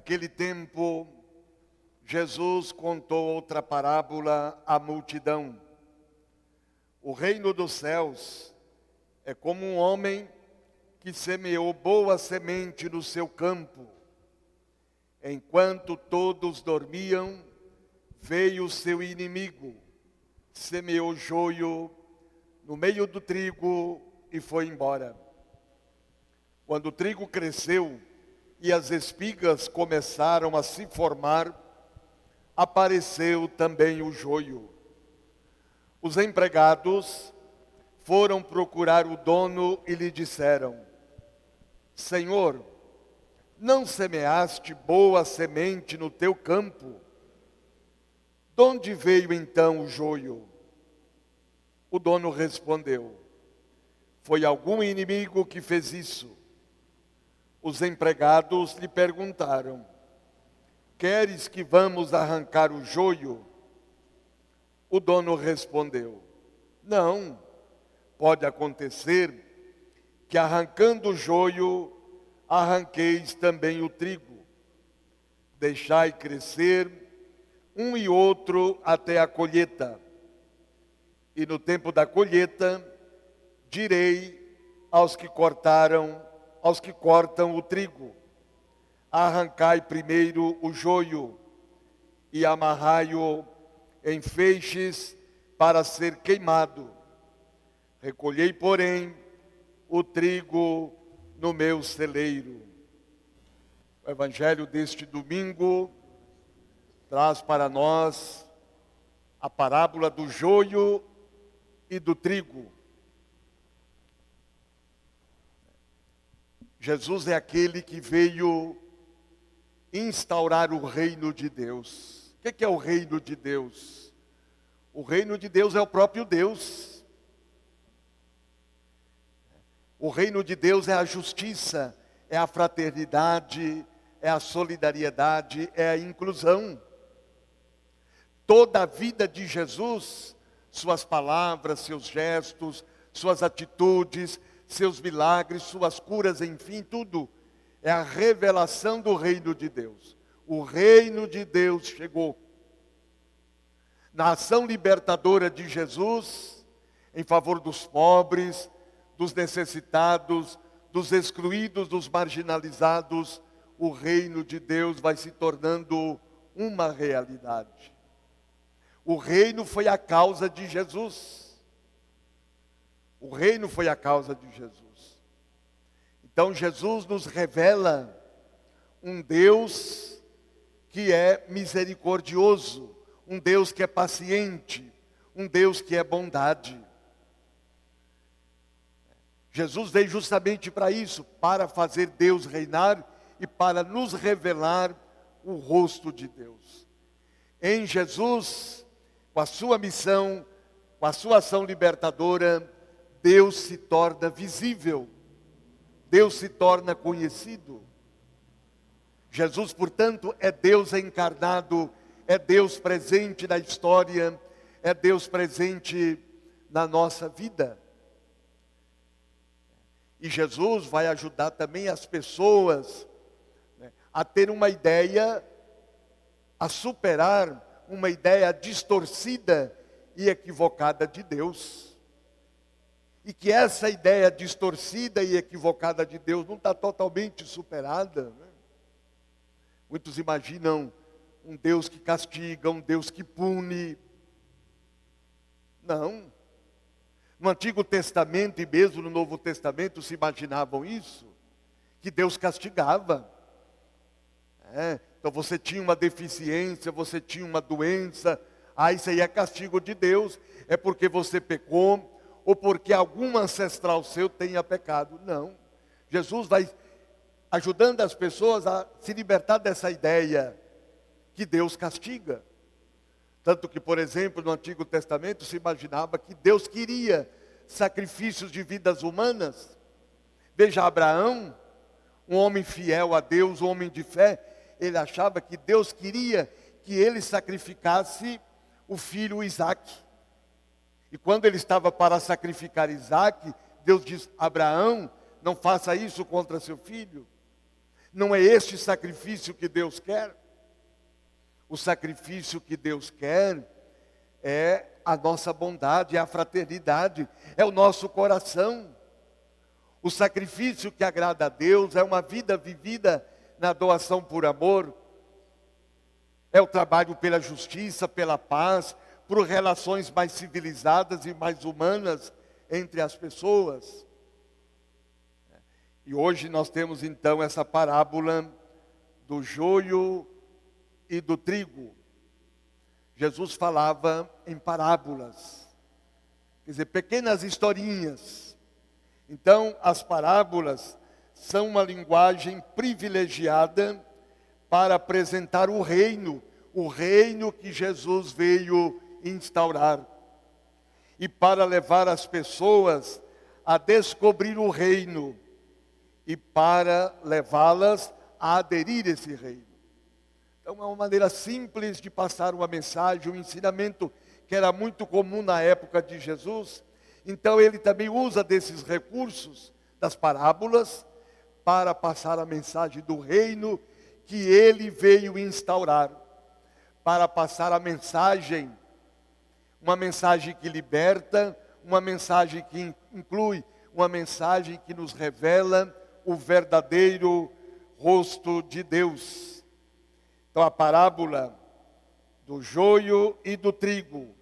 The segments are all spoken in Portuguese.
Naquele tempo, Jesus contou outra parábola à multidão. O reino dos céus é como um homem que semeou boa semente no seu campo. Enquanto todos dormiam, veio o seu inimigo, semeou joio no meio do trigo e foi embora. Quando o trigo cresceu e as espigas começaram a se formar, apareceu também o joio. Os empregados foram procurar o dono e lhe disseram: Senhor, não semeaste boa semente no teu campo? De onde veio então o joio? O dono respondeu: Foi algum inimigo que fez isso. Os empregados lhe perguntaram: Queres que vamos arrancar o joio? O dono respondeu: Não, pode acontecer que arrancando o joio, arranqueis também o trigo. Deixai crescer um e outro até a colheita. E no tempo da colheita, direi aos que cortam o trigo: arrancai primeiro o joio e amarrai-o em feixes para ser queimado. Recolhei, porém, o trigo no meu celeiro. O evangelho deste domingo traz para nós a parábola do joio e do trigo. Jesus é aquele que veio instaurar o reino de Deus. O que é o reino de Deus? O reino de Deus é o próprio Deus. O reino de Deus é a justiça, é a fraternidade, é a solidariedade, é a inclusão. Toda a vida de Jesus, suas palavras, seus gestos, suas atitudes, seus milagres, suas curas, enfim, tudo é a revelação do reino de Deus. O reino de Deus chegou. Na ação libertadora de Jesus, em favor dos pobres, dos necessitados, dos excluídos, dos marginalizados, o reino de Deus vai se tornando uma realidade. O reino foi a causa de Jesus. O reino foi a causa de Jesus. Então Jesus nos revela um Deus que é misericordioso, um Deus que é paciente, um Deus que é bondade. Jesus veio justamente para isso, para fazer Deus reinar e para nos revelar o rosto de Deus. Em Jesus, com a sua missão, com a sua ação libertadora, Deus se torna visível, Deus se torna conhecido. Jesus, portanto, é Deus encarnado, é Deus presente na história, é Deus presente na nossa vida. E Jesus vai ajudar também as pessoas, a ter uma ideia, a superar uma ideia distorcida e equivocada de Deus. E que essa ideia distorcida e equivocada de Deus não está totalmente superada, né? Muitos imaginam um Deus que castiga, um Deus que pune. Não. No Antigo Testamento e mesmo no Novo Testamento se imaginavam isso, que Deus castigava. Então você tinha uma deficiência, você tinha uma doença, isso aí é castigo de Deus, é porque você pecou, ou porque algum ancestral seu tenha pecado. Não. Jesus vai ajudando as pessoas a se libertar dessa ideia que Deus castiga. Tanto que, por exemplo, no Antigo Testamento se imaginava que Deus queria sacrifícios de vidas humanas. Veja Abraão, um homem fiel a Deus, um homem de fé, ele achava que Deus queria que ele sacrificasse o filho Isaque. E quando ele estava para sacrificar Isaque, Deus diz: Abraão, não faça isso contra seu filho. Não é este sacrifício que Deus quer? O sacrifício que Deus quer é a nossa bondade, é a fraternidade, é o nosso coração. O sacrifício que agrada a Deus é uma vida vivida na doação por amor, é o trabalho pela justiça, pela paz, por relações mais civilizadas e mais humanas entre as pessoas. E hoje nós temos então essa parábola do joio e do trigo. Jesus falava em parábolas, quer dizer, pequenas historinhas. Então, as parábolas são uma linguagem privilegiada para apresentar o reino que Jesus veio instaurar. E para levar as pessoas a descobrir o reino e para levá-las a aderir a esse reino. Então é uma maneira simples de passar uma mensagem, um ensinamento que era muito comum na época de Jesus. Então ele também usa desses recursos, das parábolas, para passar a mensagem do reino que ele veio instaurar. Para passar a mensagem, uma mensagem que liberta, uma mensagem que inclui, uma mensagem que nos revela o verdadeiro rosto de Deus. Então a parábola do joio e do trigo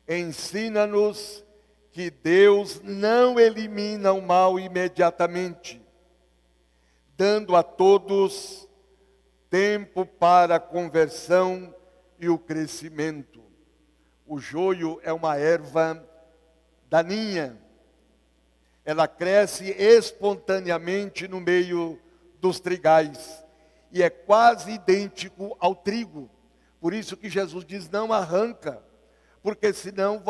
ensina-nos que Deus não elimina o mal imediatamente, dando a todos tempo para a conversão e o crescimento. O joio é uma erva daninha. Ela cresce espontaneamente no meio dos trigais e é quase idêntico ao trigo. Por isso que Jesus diz, não arranca, porque senão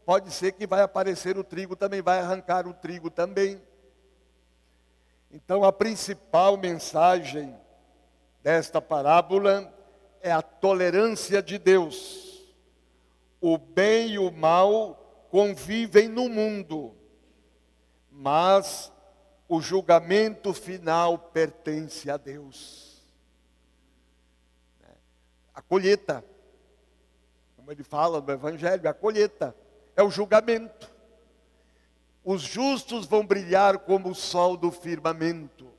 pode ser que vai aparecer o trigo também, vai arrancar o trigo também. Então a principal mensagem desta parábola é a tolerância de Deus. O bem e o mal convivem no mundo, mas o julgamento final pertence a Deus. A colheita, como ele fala no Evangelho, a colheita é o julgamento. Os justos vão brilhar como o sol do firmamento.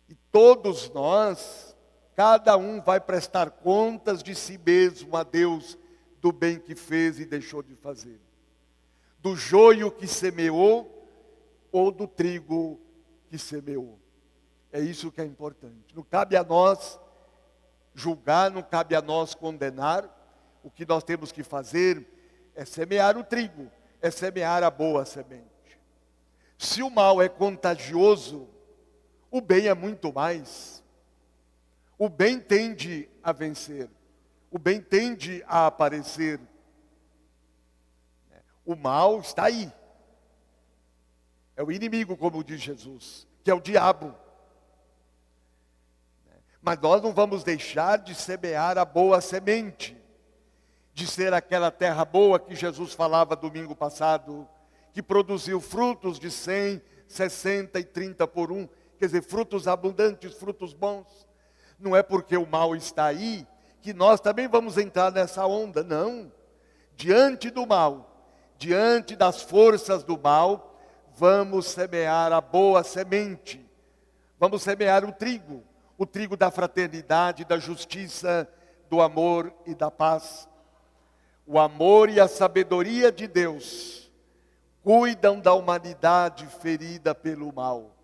E todos nós, cada um vai prestar contas de si mesmo a Deus do bem que fez e deixou de fazer. Do joio que semeou ou do trigo que semeou. É isso que é importante. Não cabe a nós julgar, não cabe a nós condenar. O que nós temos que fazer é semear o trigo, é semear a boa semente. Se o mal é contagioso, o bem é muito mais. O bem tende a vencer, o bem tende a aparecer. O mal está aí. É o inimigo, como diz Jesus, que é o diabo. Mas nós não vamos deixar de semear a boa semente, de ser aquela terra boa que Jesus falava domingo passado, que produziu frutos de 100, 60 e 30 por um, quer dizer, frutos abundantes, frutos bons. Não é porque o mal está aí que nós também vamos entrar nessa onda, não. Diante do mal, diante das forças do mal, vamos semear a boa semente. Vamos semear o trigo da fraternidade, da justiça, do amor e da paz. O amor e a sabedoria de Deus cuidam da humanidade ferida pelo mal.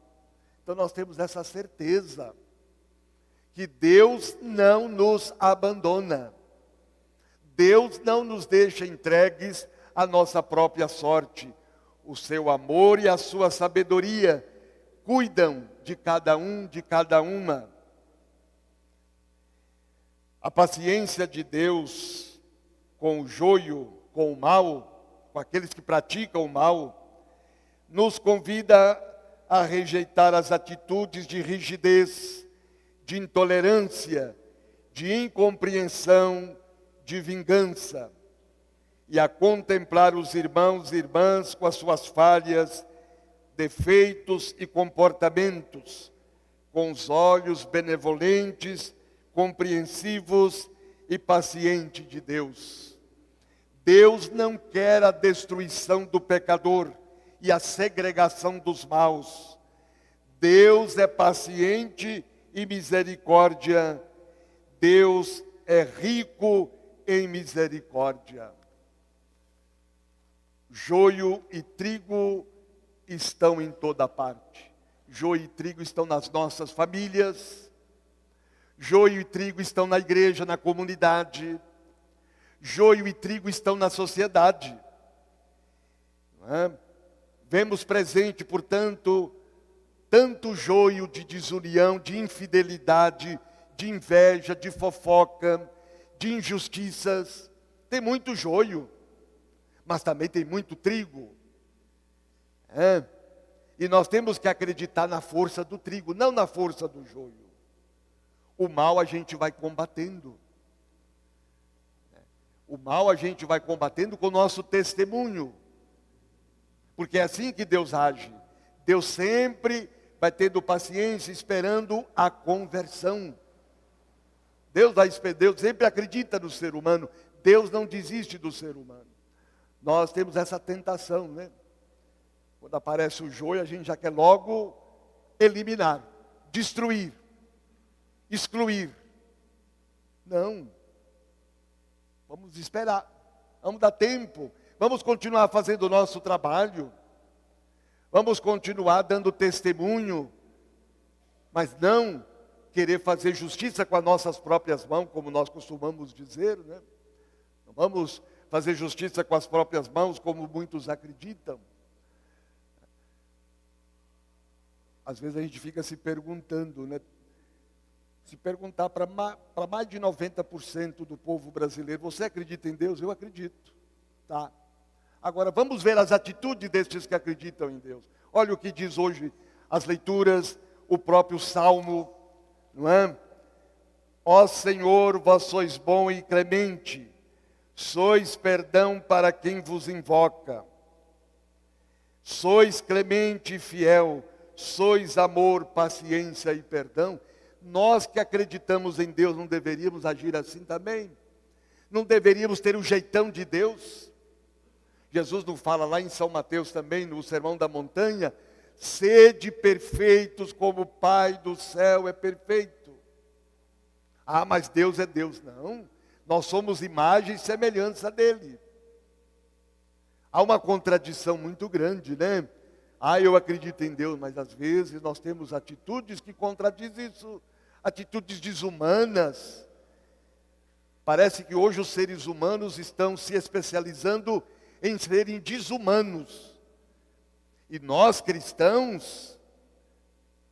Então nós temos essa certeza que Deus não nos abandona. Deus não nos deixa entregues à nossa própria sorte. O seu amor e a sua sabedoria cuidam de cada um, de cada uma. A paciência de Deus com o joio, com o mal, com aqueles que praticam o mal, nos convida a rejeitar as atitudes de rigidez, de intolerância, de incompreensão, de vingança, e a contemplar os irmãos e irmãs com as suas falhas defeitos e comportamentos, com os olhos benevolentes, compreensivos e pacientes de Deus. Deus não quer a destruição do pecador e a segregação dos maus. Deus é paciente e misericórdia. Deus é rico em misericórdia. Joio e trigo estão em toda parte. Joio e trigo estão nas nossas famílias. Joio e trigo estão na igreja, na comunidade. Joio e trigo estão na sociedade. Não é? Vemos presente, portanto, tanto joio de desunião, de infidelidade, de inveja, de fofoca, de injustiças. Tem muito joio, mas também tem muito trigo. E nós temos que acreditar na força do trigo, não na força do joio. O mal a gente vai combatendo. O mal a gente vai combatendo com o nosso testemunho. Porque é assim que Deus age. Deus sempre vai tendo paciência, esperando a conversão. Deus sempre acredita no ser humano. Deus não desiste do ser humano. Nós temos essa tentação, né? Quando aparece o joio, a gente já quer logo eliminar, destruir, excluir. Não. Vamos esperar. Vamos dar tempo. Vamos continuar fazendo o nosso trabalho. Vamos continuar dando testemunho. Mas não querer fazer justiça com as nossas próprias mãos, como nós costumamos dizer, né? Não vamos fazer justiça com as próprias mãos, como muitos acreditam. Às vezes a gente fica se perguntando, né? Se perguntar para mais de 90% do povo brasileiro, você acredita em Deus? Eu acredito. Tá. Agora vamos ver as atitudes destes que acreditam em Deus. Olha o que diz hoje as leituras, o próprio Salmo, não é? Ó Senhor, vós sois bom e clemente, sois perdão para quem vos invoca. Sois clemente e fiel, sois amor, paciência e perdão. Nós que acreditamos em Deus não deveríamos agir assim também? Não deveríamos ter o jeitão de Deus? Jesus nos fala lá em São Mateus também, no Sermão da Montanha, sede perfeitos como o Pai do céu é perfeito. Ah, mas Deus é Deus. Não, nós somos imagem e semelhança dele. Há uma contradição muito grande, né? Ah, eu acredito em Deus, mas às vezes nós temos atitudes que contradizem isso. Atitudes desumanas. Parece que hoje os seres humanos estão se especializando em serem desumanos. E nós cristãos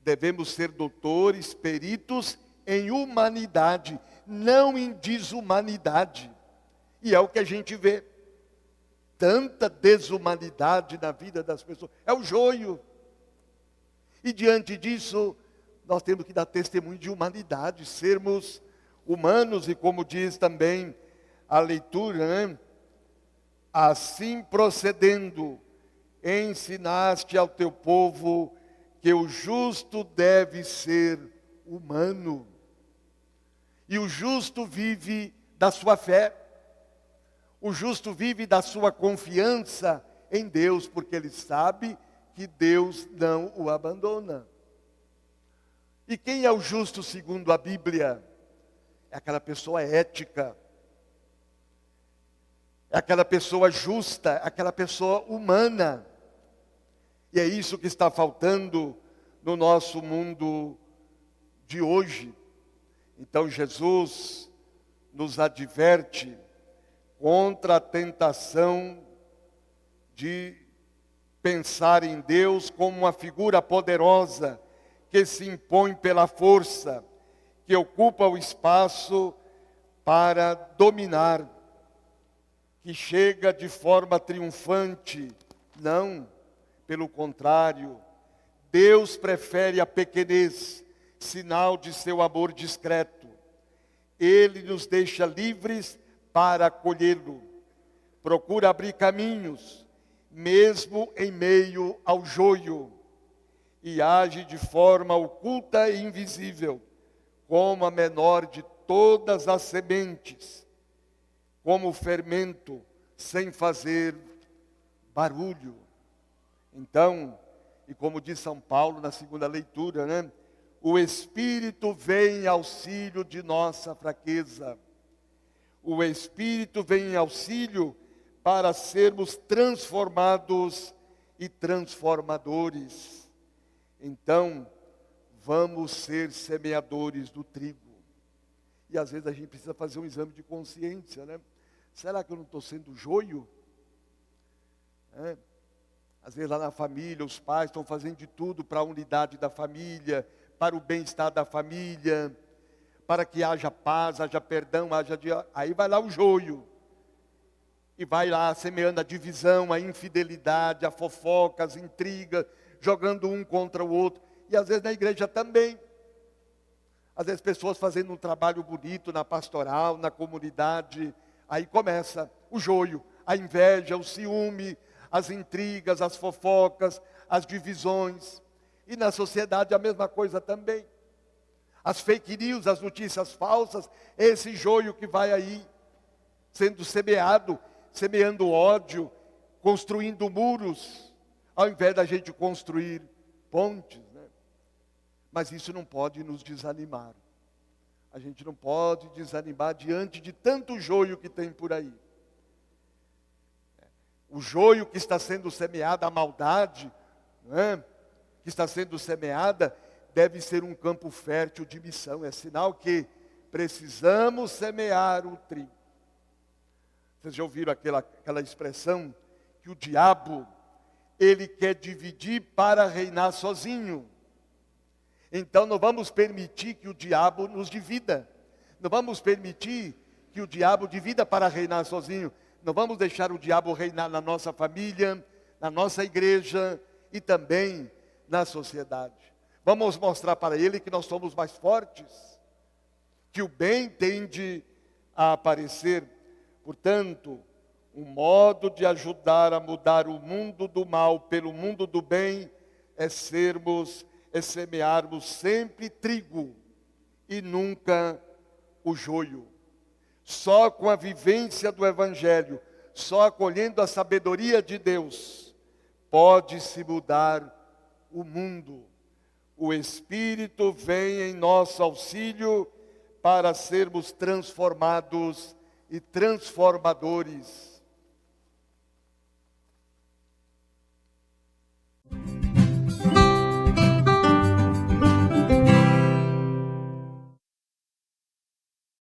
devemos ser doutores, peritos em humanidade, não em desumanidade. E é o que a gente vê. Tanta desumanidade na vida das pessoas. É o joio. E diante disso, nós temos que dar testemunho de humanidade, sermos humanos, e como diz também a leitura, né? Assim procedendo, ensinaste ao teu povo que o justo deve ser humano. E o justo vive da sua fé. O justo vive da sua confiança em Deus, porque ele sabe que Deus não o abandona. E quem é o justo segundo a Bíblia? É aquela pessoa ética. É aquela pessoa justa, aquela pessoa humana. E é isso que está faltando no nosso mundo de hoje. Então Jesus nos adverte contra a tentação de pensar em Deus como uma figura poderosa que se impõe pela força, que ocupa o espaço para dominar, que chega de forma triunfante. Não, pelo contrário, Deus prefere a pequenez, sinal de seu amor discreto. Ele nos deixa livres para acolhê-lo. Procura abrir caminhos, mesmo em meio ao joio. e age de forma oculta e invisível, como a menor de todas as sementes, como o fermento, sem fazer barulho. Então, e como diz São Paulo na segunda leitura, né? O Espírito vem em auxílio de nossa fraqueza. O Espírito vem em auxílio para sermos transformados e transformadores. Então, vamos ser semeadores do trigo. E às vezes a gente precisa fazer um exame de consciência, né? Será que eu não estou sendo joio? Às vezes lá na família, os pais estão fazendo de tudo para a unidade da família, para o bem-estar da família, para que haja paz, haja perdão, aí vai lá o joio. E vai lá semeando a divisão, a infidelidade, a fofoca, as intrigas, jogando um contra o outro. E às vezes na igreja também. Às vezes pessoas fazendo um trabalho bonito na pastoral, na comunidade. Aí começa o joio, a inveja, o ciúme, as intrigas, as fofocas, as divisões. E na sociedade a mesma coisa também. As fake news, as notícias falsas, esse joio que vai aí sendo semeado, semeando ódio, construindo muros, ao invés da gente construir pontes, né? Mas isso não pode nos desanimar. A gente não pode desanimar diante de tanto joio que tem por aí. O joio que está sendo semeado, a maldade, né, que está sendo semeada, deve ser um campo fértil de missão. É sinal que precisamos semear o trigo. Vocês já ouviram aquela expressão que o diabo, ele quer dividir para reinar sozinho. Então não vamos permitir que o diabo nos divida. Não vamos permitir que o diabo divida para reinar sozinho. Não vamos deixar o diabo reinar na nossa família, na nossa igreja e também na sociedade. Vamos mostrar para ele que nós somos mais fortes, que o bem tende a aparecer. Portanto, um modo de ajudar a mudar o mundo do mal pelo mundo do bem é semearmos sempre trigo e nunca o joio. Só com a vivência do Evangelho, só acolhendo a sabedoria de Deus, pode-se mudar o mundo. O Espírito vem em nosso auxílio para sermos transformados e transformadores.